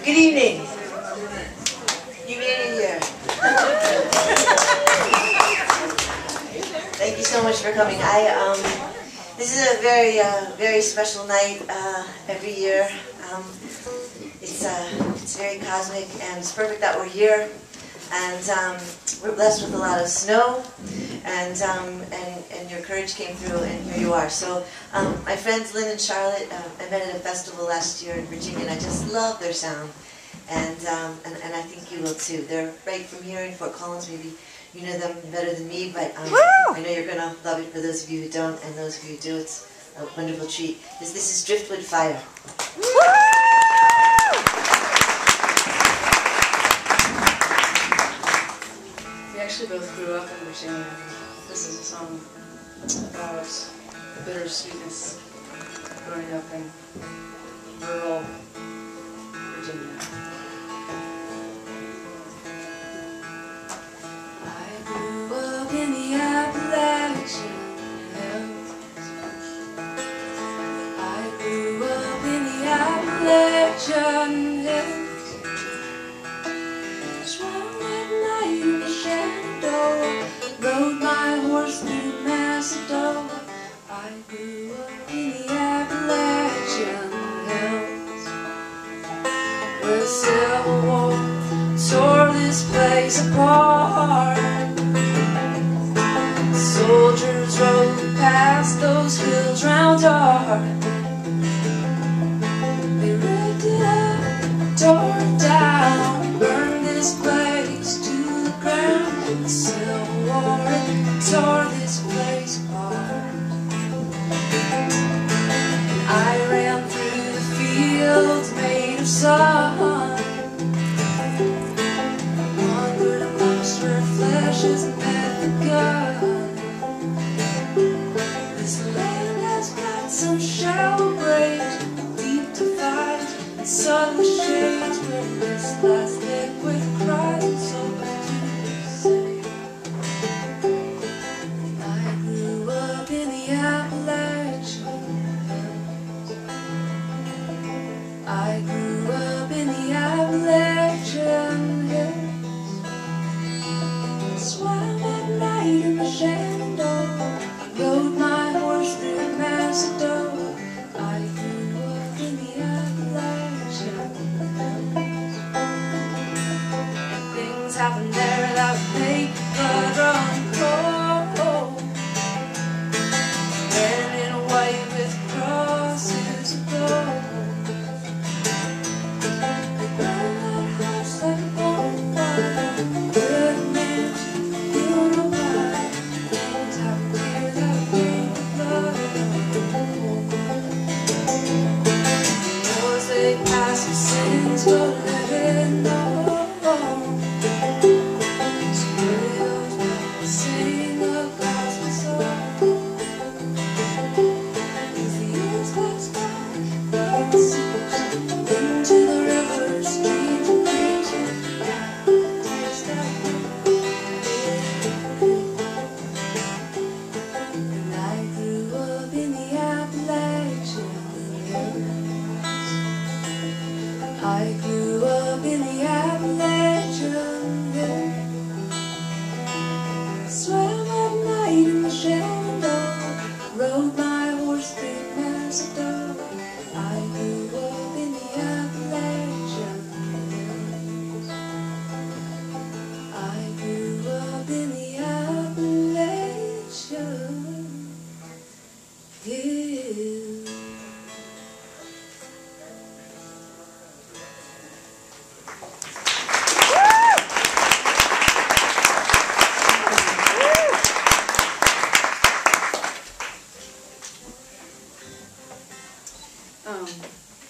Good evening. You made it here. Thank you so much for coming. This is a very special night every year. It's very cosmic, and it's perfect that we're here. And we're blessed with a lot of snow, and your courage came through, and here you are. So my friends Lynn and Charlotte, I met at a festival last year in Virginia, and I just love their sound, and I think you will too. They're right from here in Fort Collins. Maybe you know them better than me, but I know you're gonna love it. For those of you who don't, and those of you who do, it's a wonderful treat. This is Driftwood Fire. We actually both grew up in Virginia. This is a song about the bittersweetness growing up in rural Virginia. I grew up in the Appalachian Hills. I grew up in the Appalachian Hills. Rode my horse through Macedonia. I grew up in the Appalachian Hills, where the Civil War tore this place apart. Soldiers rode past those hills round dark. They ripped it up, tore it down, burned this place to the ground. The Civil War tore this place apart. And I ran through the fields made of sun. I wandered amongst where flesh has met the gun. This land has got some shallow graves, deep divides, and subtle shades where this last liquid cries. So I grew up in the Appalachian Hills, swam at night in the Shenandoah, rode my horse through Macedonia. I grew up in the Appalachian Hills, and things happened there that would make blood run cold. Men in white with crosses of gold. Sins for living alone. Spirituals sing a gospel song. As the years pass by, it seeps into the river, streams and creeks, and taste of and I grew up in the Appalachian Hills. I grew up in the Appalachian Hills, swam at night in the Shenandoah, rode my horse through Macedonia. I grew up in the Appalachian Hills. I grew up in the Appalachian Hills.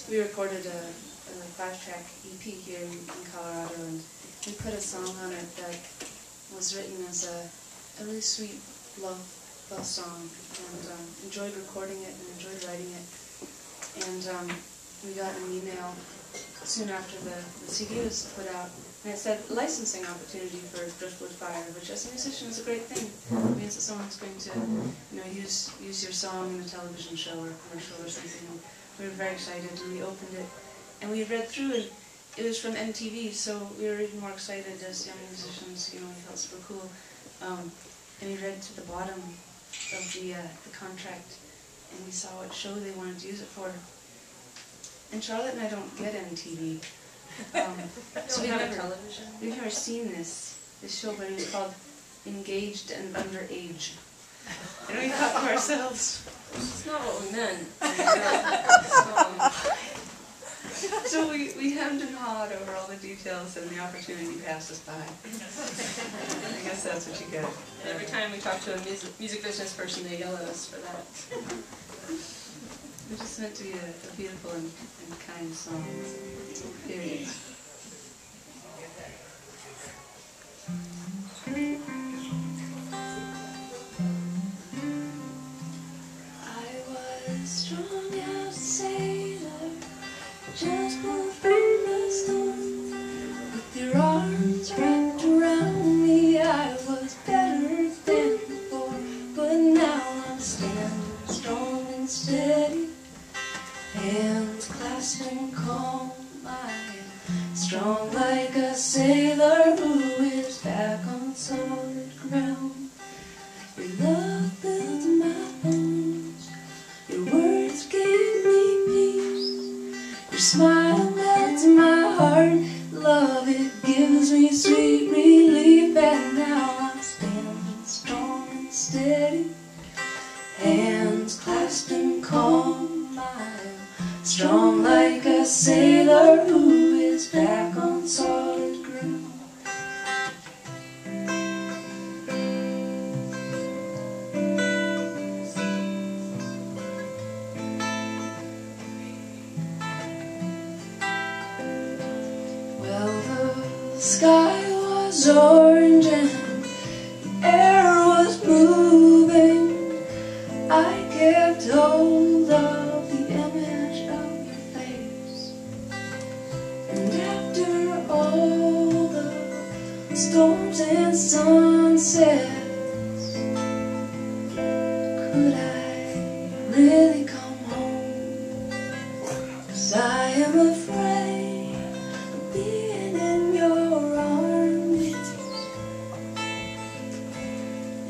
We recorded a 5-track EP here in Colorado, and we put a song on it that was written as a really sweet love song, and enjoyed recording it and enjoyed writing it. And we got an email soon after the CD was put out, and it said licensing opportunity for Driftwood Fire, which as a musician is a great thing. It means that someone's going to, use your song in a television show or a commercial or something. And we were very excited, and we opened it, and we read through, and it was from MTV, so we were even more excited as young musicians, you know, we felt super cool. And we read to the bottom of the contract, and we saw what show they wanted to use it for. And Charlotte and I don't get MTV. So we've never seen this show, but it was called Engaged and Underage. And we thought to ourselves, It's not what we meant. so we hemmed and hawed over all the details, and the opportunity passed us by. I guess that's what you get. And every time we talk to a music business person, they yell at us for that. It's just meant to be a beautiful and kind song. Period. I was strung out sailor, just moved from the storm. With your arms wrapped around me, I was better than before. But now I'm standing strong and steady, hands clasping calm. I am strong like a sailor who is back on solid ground. Your love filled my bones, your words gave me peace, your smile melted my heart, love it gives me sweet relief. And now I'm standing strong and steady, hands clasped and calm. I'm strong like a sailor who is back on solid ground. Well, the sky was orange and the air was moving. I kept hold of the image of your face, and after all the storms and sunsets, could I really come home? 'Cause I am afraid of being in your arms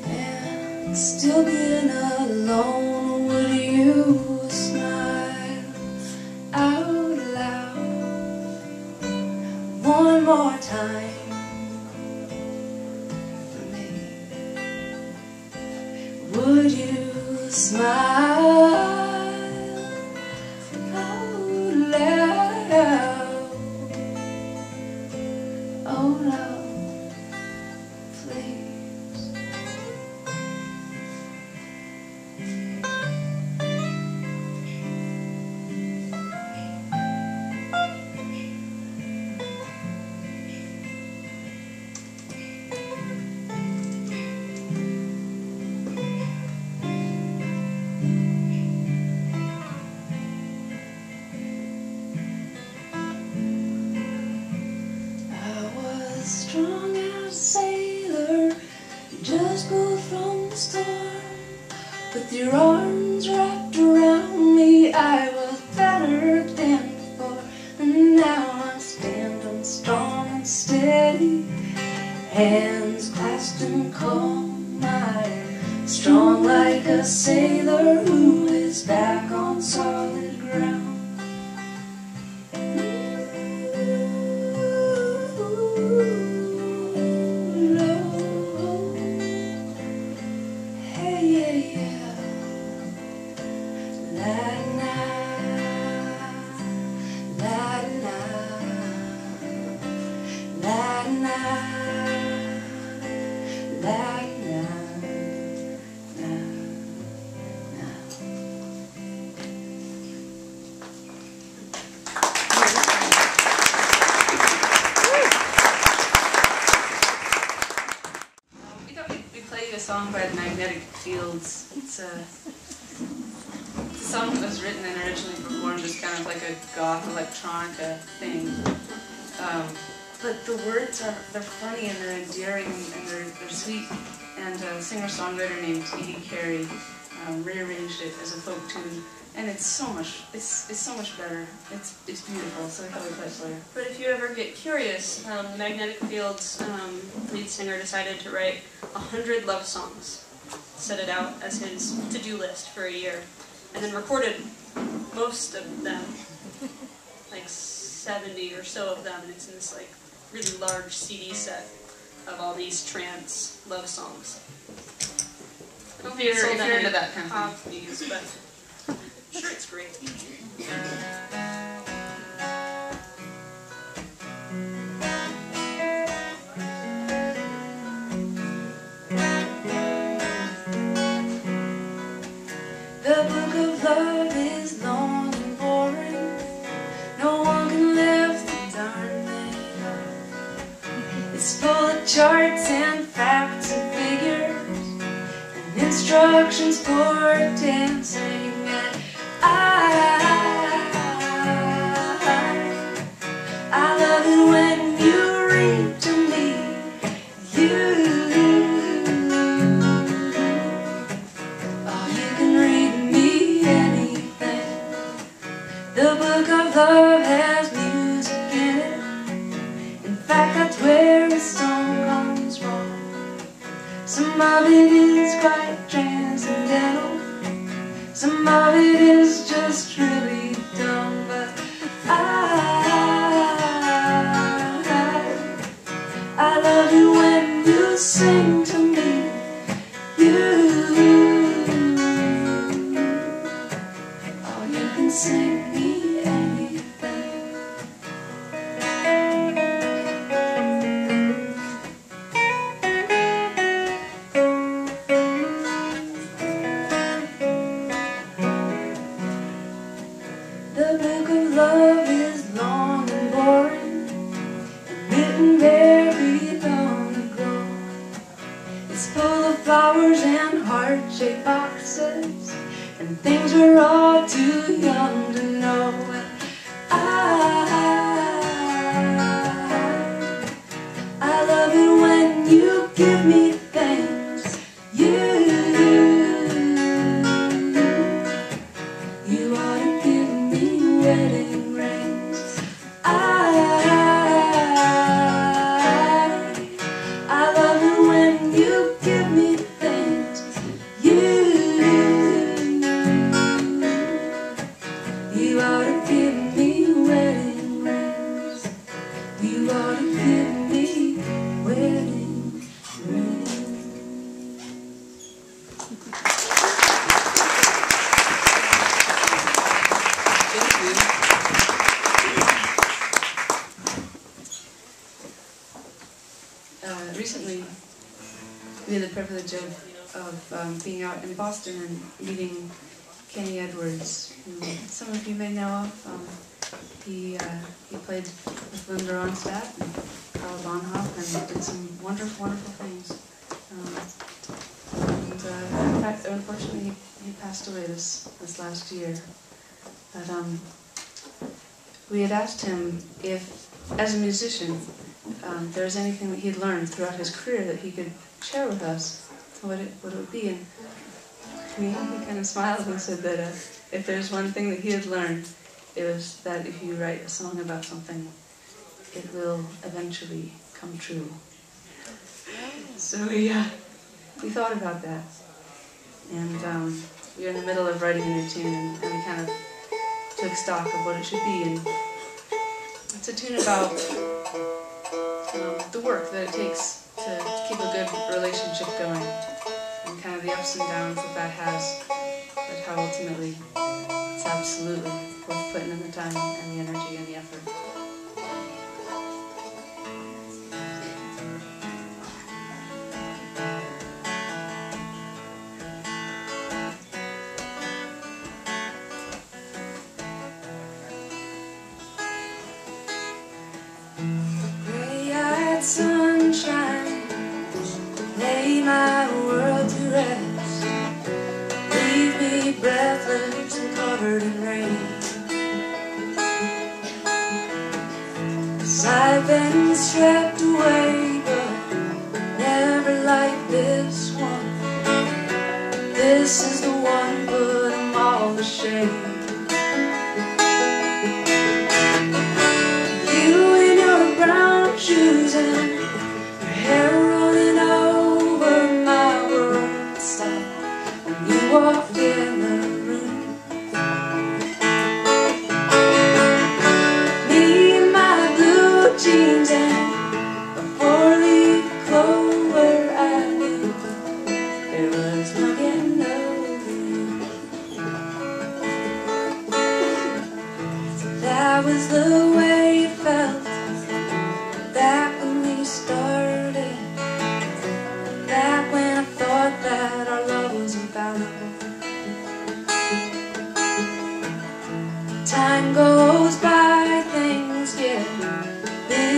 and still being alone. Would you smile out loud one more time for me? Would you smile out loud? Oh no, please. Strong as a sailor, you just moved from the storm. With your arms wrapped around me, I was better than before. And now I'm standing strong and steady, hands clasped and calm. I'm strong like a sailor who is back on solid ground. A song by the Magnetic Fields. It's a song that was written and originally performed as kind of like a goth electronica thing. But the words they're funny and they're endearing and they're sweet. And a singer-songwriter named Edie Carey rearranged it as a folk tune and it's so much better. It's beautiful. So I thought we'd play it for you. But if you ever get curious, the Magnetic Fields lead singer decided to write 100 love songs, set it out as his to-do list for a year, and then recorded most of them, like 70 or so of them, and it's in this like really large CD set of all these trance love songs. I don't think If you're into that kind of copies, but I'm sure it's great. The book of love is long and boring. No one can lift the darn thing up. It's full of charts and facts and figures and instructions for dancing. And I love it when you read to me. The book of love has music in it. In fact, that's where a song comes from. Some of it is quite transcendental. Some of it is just really dumb. But I love it when you sing to me. You can sing me anything. The book of love is long and boring and written very long ago. It's full of flowers and heart-shaped boxes and things we're all too young to know. I love it when you give me things. You ought to give me wedding rings. I love it when you give me things. You ought to give me wedding rings. You ought to give me wedding rings. Recently, we had the privilege of being out in Boston and meeting Kenny Edwards, who some of you may know of. He played with Linda Ronstadt and Carl Bonhoff and did some wonderful, wonderful things. In fact, unfortunately, he passed away this last year. But we had asked him if, as a musician, there was anything that he'd learned throughout his career that he could share with us, what it would be. And he kind of smiled and said that if there's one thing that he had learned, it was that if you write a song about something, it will eventually come true. So we thought about that, and we were in the middle of writing a new tune, and we kind of took stock of what it should be. And it's a tune about the work that it takes to keep a good relationship going, and kind of the ups and downs that has, but how ultimately it's absolutely worth putting in the time and the energy and the effort. Gray-eyed sunshine, lay my world to rest. Leave me breathless and covered in rain. 'Cause I've been swept away, but never like this one. This is the one, put 'em all to shame.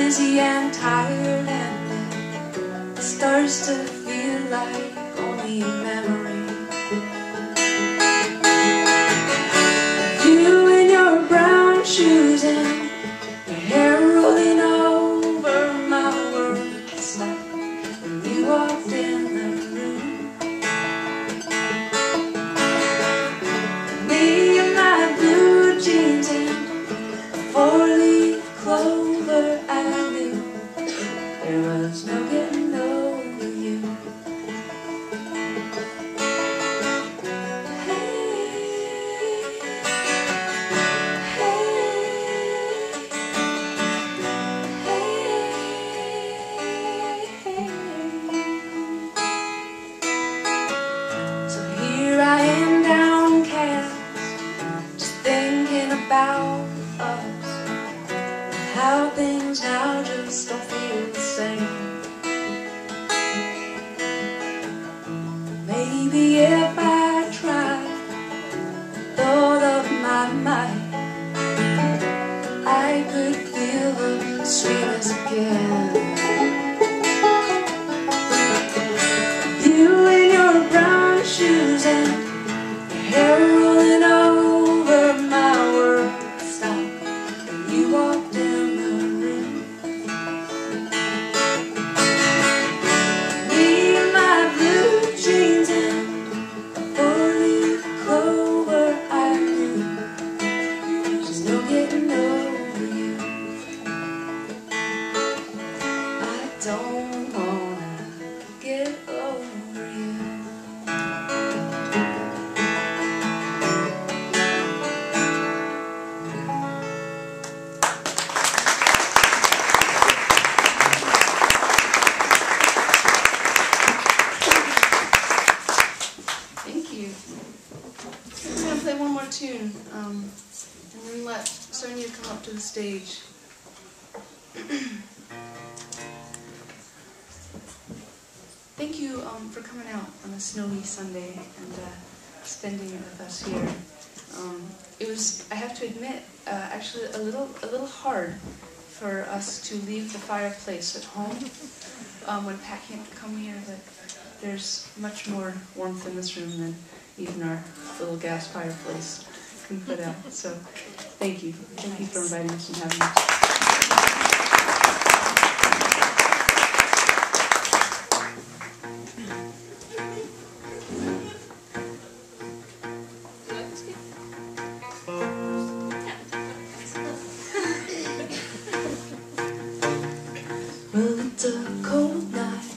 dizzy and tired, and it starts to feel like only a memory. You in your brown shoes and your hair rolling over my words, like when you walked in the room. Me in my blue jeans and a four-leaf clover, I knew there was no getting over you. So here I am downcast, just thinking about us, how things now just don't feel the same. Maybe if I tried with all of my might, I could feel the sweetness again. You in your brown shoes and your hair rolling over my world stop when you walked in the room. Me in my blue jeans and a four-leaf clover, I knew there's no getting over you. I don't wanna get over you. Thank you. I'm going to play one more tune, and then let Sonia come up to the stage. Thank you for coming out on a snowy Sunday and spending it with us here. It was, I have to admit, actually a little hard for us to leave the fireplace at home when Pat can't come here, but there's much more warmth in this room than even our little gas fireplace can put out. So thank you. Thank you for inviting us and having us. Well, it's a cold night,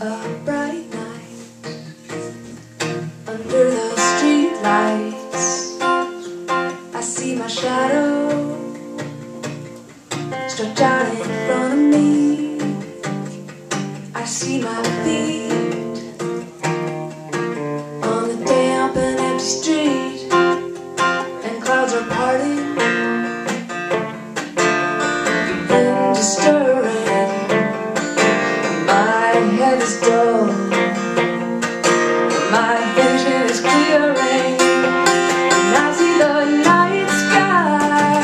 a bright night, under the street lights. I see my shadow stretch out in front of me. I see my feet on the damp and empty street, and clouds are parting, stirring. My head is dull, my vision is clearing, and I see the night sky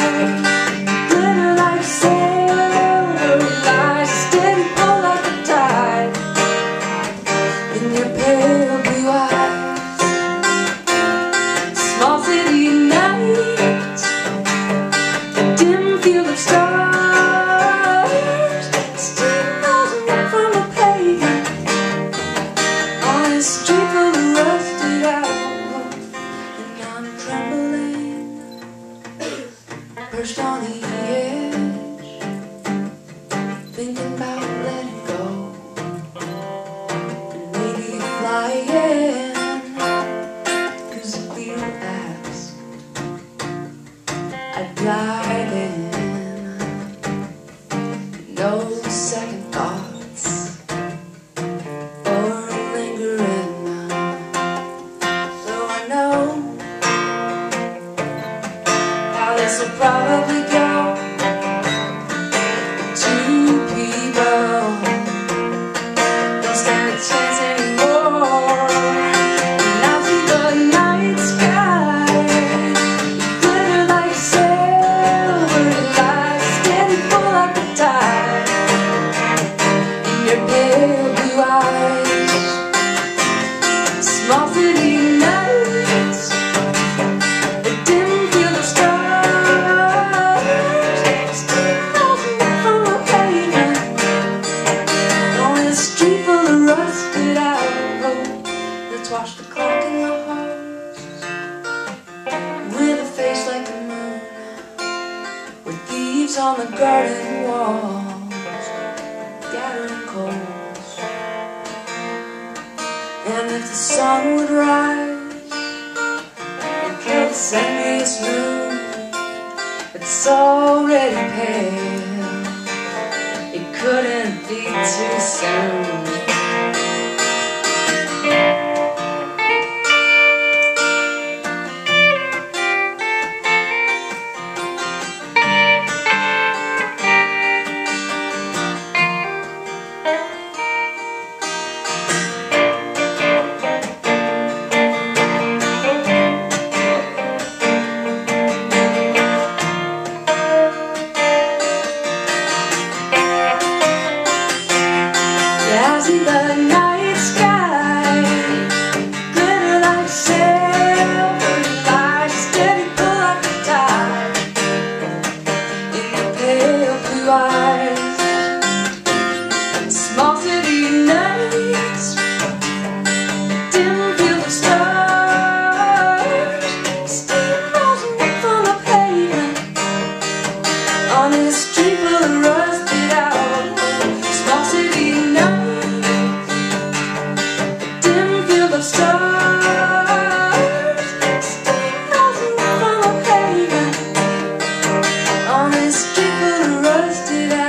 glitter like silver lights, steady pull like a tide in your pale blue eyes. Small city night, a dim field of stars. Perched on the edge, thinking about letting go, and maybe flying. 'Cause if you ask, I'd dive in. with thieves on the garden walls, gathering coals. And if the sun would rise and kill this endless moon, it's already pale, it couldn't be too soon. As in the night sky, glitter like silver light, steady pull like the tide in your pale blue eyes. Small city nights, dim field of stars, steam rising up from the pavement on this street full of rusted out. Small city nights, stars, steam rising from the pavement on this street full of rusted out.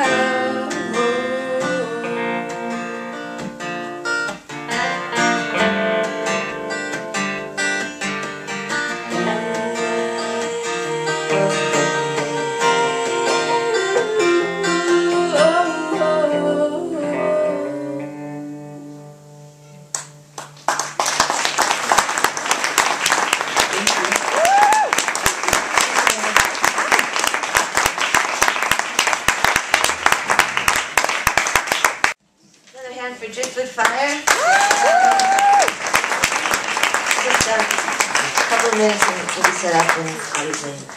Another hand for Driftwood Fire. Just a couple of minutes and we'll be set up and obviously